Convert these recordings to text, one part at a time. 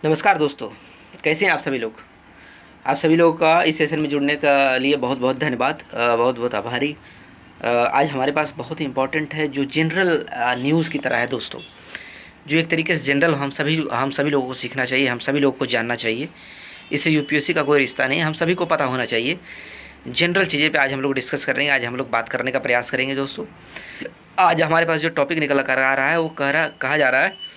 नमस्कार दोस्तों, कैसे हैं आप सभी लोग। आप सभी लोगों का इस सेशन में जुड़ने का लिए बहुत बहुत धन्यवाद, बहुत बहुत आभारी। आज हमारे पास बहुत ही इम्पोर्टेंट है जो जनरल न्यूज़ की तरह है दोस्तों, जो एक तरीके से जनरल हम सभी लोगों को सीखना चाहिए, हम सभी लोगों को जानना चाहिए। इससे यूपीएससी का कोई रिश्ता नहीं है, हम सभी को पता होना चाहिए। जनरल चीज़ें पे आज हम लोग डिस्कस कर रहे हैं, आज हम लोग बात करने का प्रयास करेंगे दोस्तों। आज हमारे पास जो टॉपिक निकल कर आ रहा है वो कहा जा रहा है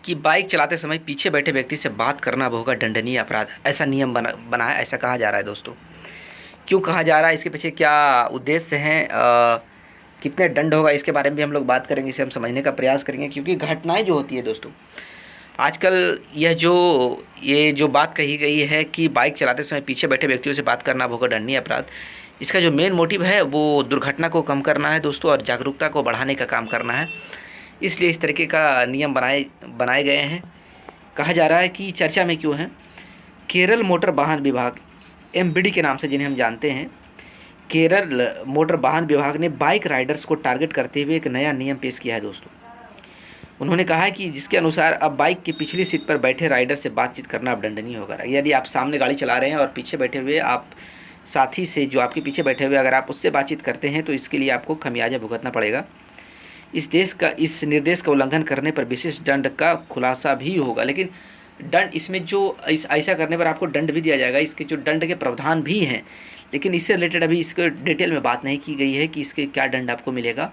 कि बाइक चलाते समय पीछे बैठे व्यक्ति से बात करना अब होगा दंडनीय अपराध। ऐसा नियम बना है, ऐसा कहा जा रहा है दोस्तों। क्यों कहा जा रहा है, इसके पीछे क्या उद्देश्य हैं, कितने दंड होगा, इसके बारे में भी हम लोग बात करेंगे, इसे हम समझने का प्रयास करेंगे। क्योंकि घटनाएं जो होती है दोस्तों आजकल, ये जो बात कही गई है कि बाइक चलाते समय पीछे बैठे व्यक्तियों से बात करना अब होगा दंडनीय अपराध, इसका जो मेन मोटिव है वो दुर्घटना को कम करना है दोस्तों, और जागरूकता को बढ़ाने का काम करना है। इसलिए इस तरीके का नियम बनाए गए हैं। कहा जा रहा है कि चर्चा में क्यों है, केरल मोटर वाहन विभाग एमबीडी के नाम से जिन्हें हम जानते हैं, केरल मोटर वाहन विभाग ने बाइक राइडर्स को टारगेट करते हुए एक नया नियम पेश किया है दोस्तों। उन्होंने कहा है कि जिसके अनुसार अब बाइक की पिछली सीट पर बैठे राइडर से बातचीत करना अब दंडनीय होगा। यदि आप सामने गाड़ी चला रहे हैं और पीछे बैठे हुए आप साथी से, जो आपके पीछे बैठे हुए, अगर आप उससे बातचीत करते हैं तो इसके लिए आपको खमियाजा भुगतना पड़ेगा। इस निर्देश का उल्लंघन करने पर विशेष दंड का खुलासा भी होगा। लेकिन दंड इसमें ऐसा करने पर आपको दंड भी दिया जाएगा, इसके जो दंड के प्रावधान भी हैं, लेकिन इससे रिलेटेड अभी इसके डिटेल में बात नहीं की गई है कि इसके क्या दंड आपको मिलेगा,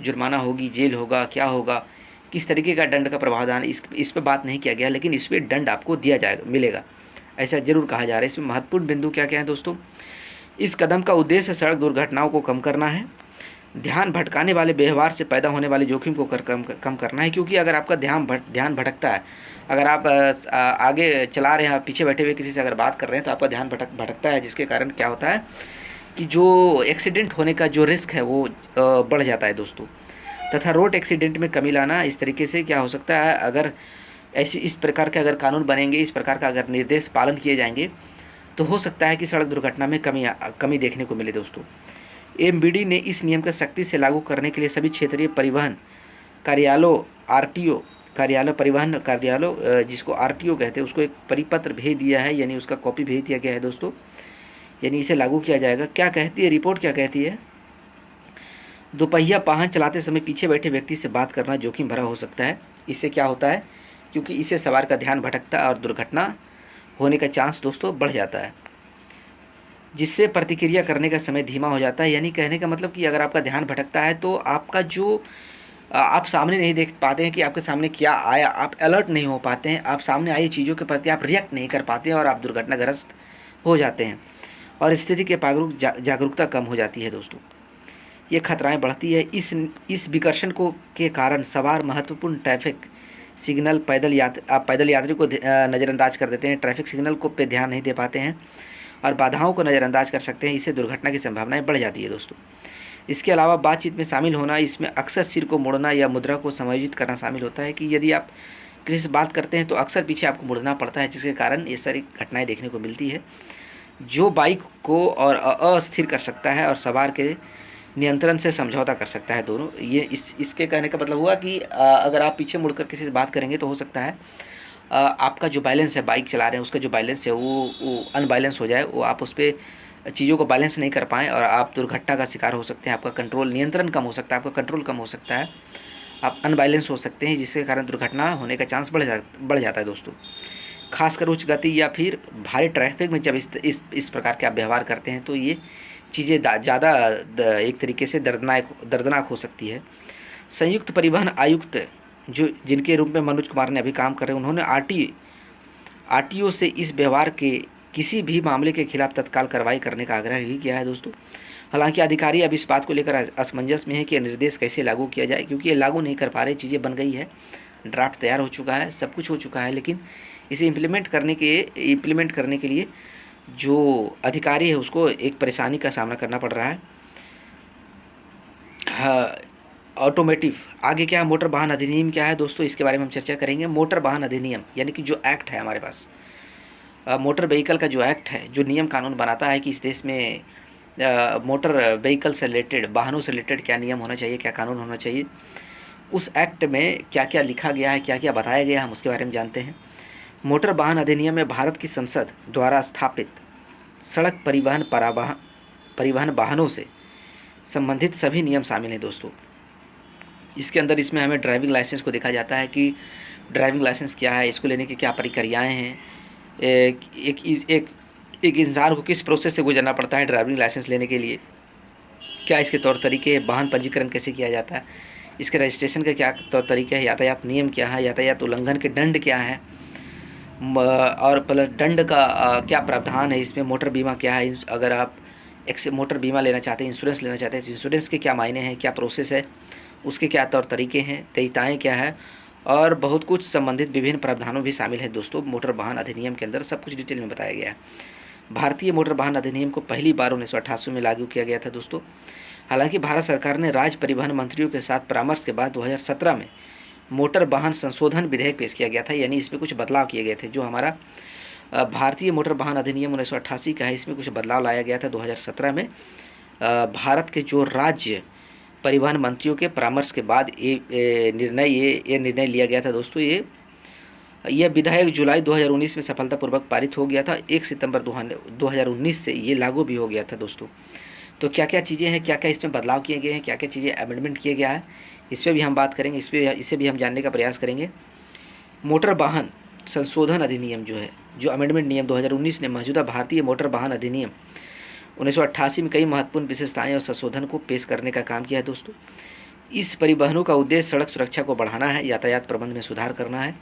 जुर्माना होगी, जेल होगा, क्या होगा, किस तरीके का दंड का प्रावधान, इस पर बात नहीं किया गया। लेकिन इस पर दंड आपको दिया जाएगा, मिलेगा, ऐसा जरूर कहा जा रहा है। इसमें महत्वपूर्ण बिंदु क्या क्या है दोस्तों, इस कदम का उद्देश्य सड़क दुर्घटनाओं को कम करना है, ध्यान भटकाने वाले व्यवहार से पैदा होने वाले जोखिम को कम करना है। क्योंकि अगर आपका ध्यान भटकता है, अगर आप आगे चला रहे हैं, आप पीछे बैठे हुए किसी से अगर बात कर रहे हैं तो आपका ध्यान भटकता है, जिसके कारण क्या होता है कि जो एक्सीडेंट होने का जो रिस्क है वो बढ़ जाता है दोस्तों। तथा रोड एक्सीडेंट में कमी लाना, इस तरीके से क्या हो सकता है, अगर इस प्रकार के अगर कानून बनेंगे, इस प्रकार का अगर निर्देश पालन किए जाएंगे तो हो सकता है कि सड़क दुर्घटना में कमी देखने को मिले दोस्तों। एमबीडी ने इस नियम का सख्ती से लागू करने के लिए सभी क्षेत्रीय परिवहन कार्यालयों, आरटीओ कार्यालय, परिवहन कार्यालयों, जिसको आरटीओ कहते हैं, उसको एक परिपत्र भेज दिया है, यानी उसका कॉपी भेज दिया गया है दोस्तों, यानी इसे लागू किया जाएगा। क्या कहती है रिपोर्ट, क्या कहती है, दोपहिया वाहन चलाते समय पीछे बैठे व्यक्ति से बात करना जोखिम भरा हो सकता है। इससे क्या होता है, क्योंकि इससे सवार का ध्यान भटकता है और दुर्घटना होने का चांस दोस्तों बढ़ जाता है, जिससे प्रतिक्रिया करने का समय धीमा हो जाता है। यानी कहने का मतलब कि अगर आपका ध्यान भटकता है तो आपका जो आप सामने नहीं देख पाते हैं कि आपके सामने क्या आया, आप अलर्ट नहीं हो पाते हैं, आप सामने आई चीज़ों के प्रति आप रिएक्ट नहीं कर पाते हैं और आप दुर्घटनाग्रस्त हो जाते हैं, और स्थिति के जागरूकता कम हो जाती है दोस्तों। ये खतराएं बढ़ती है। इस विकर्षण को के कारण सवार महत्वपूर्ण ट्रैफिक सिग्नल, पैदल यात्री को नज़रअंदाज कर देते हैं, ट्रैफिक सिग्नल को पे ध्यान नहीं दे पाते हैं और बाधाओं को नज़रअंदाज कर सकते हैं। इससे दुर्घटना की संभावनाएं बढ़ जाती है दोस्तों। इसके अलावा बातचीत में शामिल होना, इसमें अक्सर सिर को मोड़ना या मुद्रा को समायोजित करना शामिल होता है, कि यदि आप किसी से बात करते हैं तो अक्सर पीछे आपको मुड़ना पड़ता है, जिसके कारण ये सारी घटनाएं देखने को मिलती है, जो बाइक को और अस्थिर कर सकता है और सवार के नियंत्रण से समझौता कर सकता है दोनों। ये इसके कहने का मतलब हुआ कि अगर आप पीछे मुड़कर किसी से बात करेंगे तो हो सकता है आपका जो बैलेंस है, बाइक चला रहे हैं उसका जो बैलेंस है वो अनबैलेंस हो जाए, वो आप उस पर चीज़ों को बैलेंस नहीं कर पाएँ और आप दुर्घटना का शिकार हो सकते हैं। आपका नियंत्रण कम हो सकता है, आपका कंट्रोल कम हो सकता है, आप अनबैलेंस हो सकते हैं, जिसके कारण दुर्घटना होने का चांस बढ़ जाता है दोस्तों। खासकर उच्च गति या फिर भारी ट्रैफिक में जब इस प्रकार के आप व्यवहार करते हैं तो ये चीज़ें ज़्यादा एक तरीके से दर्दनाक हो सकती है। संयुक्त परिवहन आयुक्त जिनके रूप में मनोज कुमार ने अभी काम कर रहे हैं, उन्होंने आरटीओ से इस व्यवहार के किसी भी मामले के खिलाफ तत्काल कार्रवाई करने का आग्रह भी किया है दोस्तों। हालांकि अधिकारी अब इस बात को लेकर असमंजस में है कि निर्देश कैसे लागू किया जाए, क्योंकि ये लागू नहीं कर पा रहे, चीज़ें बन गई है, ड्राफ्ट तैयार हो चुका है, सब कुछ हो चुका है, लेकिन इसे इम्प्लीमेंट करने के लिए जो अधिकारी है उसको एक परेशानी का सामना करना पड़ रहा है। हाँ, ऑटोमेटिव आगे क्या है, मोटर वाहन अधिनियम क्या है दोस्तों, इसके बारे में हम चर्चा करेंगे। मोटर वाहन अधिनियम यानी कि जो एक्ट है हमारे पास, मोटर व्हीकल का जो एक्ट है, जो नियम कानून बनाता है कि इस देश में मोटर व्हीकल से रिलेटेड, वाहनों से रिलेटेड क्या नियम होना चाहिए, क्या कानून होना चाहिए, उस एक्ट में क्या क्या लिखा गया है, क्या क्या बताया गया है, हम उसके बारे में जानते हैं। मोटर वाहन अधिनियम में भारत की संसद द्वारा स्थापित सड़क परिवहन वाहनों से संबंधित सभी नियम शामिल हैं दोस्तों। इसके अंदर इसमें हमें ड्राइविंग लाइसेंस को देखा जाता है कि ड्राइविंग लाइसेंस क्या है, इसको लेने की क्या प्रक्रियाएँ हैं, एक इंसान को किस प्रोसेस से गुजरना पड़ता है ड्राइविंग लाइसेंस लेने के लिए, क्या इसके तौर तरीके, वाहन पंजीकरण कैसे किया जाता है, इसके रजिस्ट्रेशन के क्या तौर तरीके हैं, यातायात नियम क्या है, यातायात उल्लंघन के दंड क्या है, और प्लस दंड का क्या प्रावधान है, इसमें मोटर बीमा क्या है, अगर आप मोटर बीमा लेना चाहते हैं, इंश्योरेंस लेना चाहते हैं, इंश्योरेंस के क्या मायने हैं, क्या प्रोसेस है, उसके क्या तौर तरीके हैं, तयताएँ क्या है, और बहुत कुछ संबंधित विभिन्न प्रावधानों भी शामिल है दोस्तों। मोटर वाहन अधिनियम के अंदर सब कुछ डिटेल में बताया गया है। भारतीय मोटर वाहन अधिनियम को पहली बार 1988 में लागू किया गया था दोस्तों। हालांकि भारत सरकार ने राज्य परिवहन मंत्रियों के साथ परामर्श के बाद 2017 में मोटर वाहन संशोधन विधेयक पेश किया गया था, यानी इसमें कुछ बदलाव किए गए थे। जो हमारा भारतीय मोटर वाहन अधिनियम 1988 का है, इसमें कुछ बदलाव लाया गया था 2017 में। भारत के जो राज्य परिवहन मंत्रियों के परामर्श के बाद ये निर्णय लिया गया था दोस्तों। यह विधेयक जुलाई 2019 में सफलतापूर्वक पारित हो गया था। 1 सितंबर 2019 से ये लागू भी हो गया था दोस्तों। तो क्या क्या चीज़ें हैं, क्या क्या इसमें बदलाव किए गए हैं, क्या क्या चीज़ें अमेंडमेंट किया गया है, इस पर भी हम बात करेंगे, इसे भी हम जानने का प्रयास करेंगे। मोटर वाहन संशोधन अधिनियम जो है, जो अमेंडमेंट नियम 2019 ने मौजूदा भारतीय मोटर वाहन अधिनियम 1988 में कई महत्वपूर्ण विशेषताएं और संशोधन को पेश करने का काम किया है दोस्तों। इस परिवहनों का उद्देश्य सड़क सुरक्षा को बढ़ाना है, यातायात प्रबंध में सुधार करना है,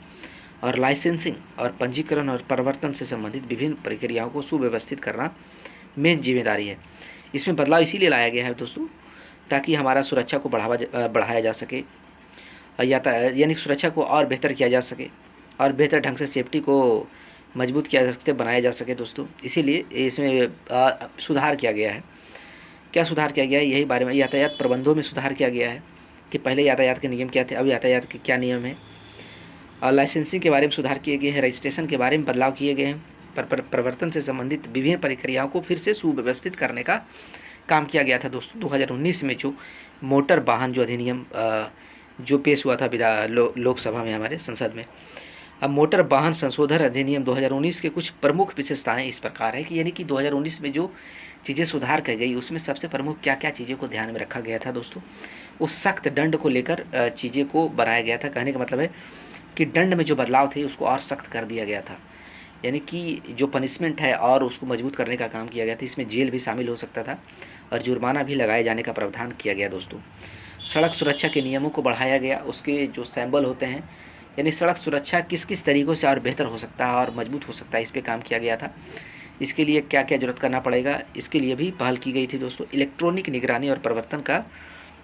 और लाइसेंसिंग और पंजीकरण और परिवर्तन से संबंधित विभिन्न प्रक्रियाओं को सुव्यवस्थित करना मेन जिम्मेदारी है। इसमें बदलाव इसीलिए लाया गया है दोस्तों ताकि हमारा सुरक्षा को बढ़ाया जा सके, यानी सुरक्षा को और बेहतर किया जा सके और बेहतर ढंग से सेफ्टी को मजबूत किया जा सकते, बनाया जा सके दोस्तों। इसीलिए इसमें सुधार किया गया है। क्या सुधार किया गया है, यही बारे में यातायात प्रबंधों में सुधार किया गया है कि पहले यातायात के नियम क्या थे, अब यातायात के क्या नियम हैं। और लाइसेंसिंग के बारे में सुधार किए गए हैं, रजिस्ट्रेशन के बारे में बदलाव किए गए हैं, परिवर्तन से संबंधित विभिन्न प्रक्रियाओं को फिर से सुव्यवस्थित करने का काम किया गया था दोस्तों। 2019 में जो मोटर वाहन जो अधिनियम जो पेश हुआ था लोकसभा में, हमारे संसद में। अब मोटर वाहन संशोधन अधिनियम 2019 के कुछ प्रमुख विशेषताएं इस प्रकार है कि यानी कि 2019 में जो चीज़ें सुधार की गई उसमें सबसे प्रमुख क्या क्या चीज़ों को ध्यान में रखा गया था दोस्तों। उस सख्त दंड को लेकर चीज़ें को बनाया गया था। कहने का मतलब है कि दंड में जो बदलाव थे उसको और सख्त कर दिया गया था, यानी कि जो पनिशमेंट है और उसको मजबूत करने का काम किया गया था। इसमें जेल भी शामिल हो सकता था और जुर्माना भी लगाए जाने का प्रावधान किया गया दोस्तों। सड़क सुरक्षा के नियमों को बढ़ाया गया, उसके जो सैंबल होते हैं, यानी सड़क सुरक्षा किस किस तरीक़ों से और बेहतर हो सकता है और मजबूत हो सकता है, इस पे काम किया गया था। इसके लिए क्या क्या जरूरत करना पड़ेगा, इसके लिए भी पहल की गई थी दोस्तों। इलेक्ट्रॉनिक निगरानी और परिवर्तन का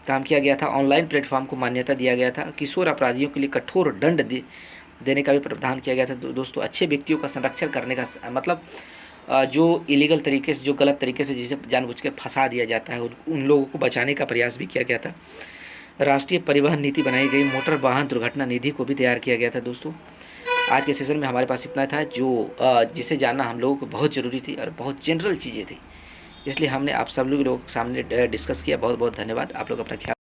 काम किया गया था। ऑनलाइन प्लेटफॉर्म को मान्यता दिया गया था। किशोर अपराधियों के लिए कठोर दंड देने का भी प्रावधान किया गया था दोस्तों। अच्छे व्यक्तियों का संरक्षण करने का मतलब जो इलीगल तरीके से, जो गलत तरीके से जिसे जानबूझ के फंसा दिया जाता है, उन लोगों को बचाने का प्रयास भी किया गया था। राष्ट्रीय परिवहन नीति बनाई गई। मोटर वाहन दुर्घटना निधि को भी तैयार किया गया था दोस्तों। आज के सेशन में हमारे पास इतना था जो जिसे जानना हम लोगों को बहुत ज़रूरी थी और बहुत जनरल चीज़ें थी, इसलिए हमने आप सब लोग सामने डिस्कस किया। बहुत बहुत धन्यवाद। आप लोग अपना ख्याल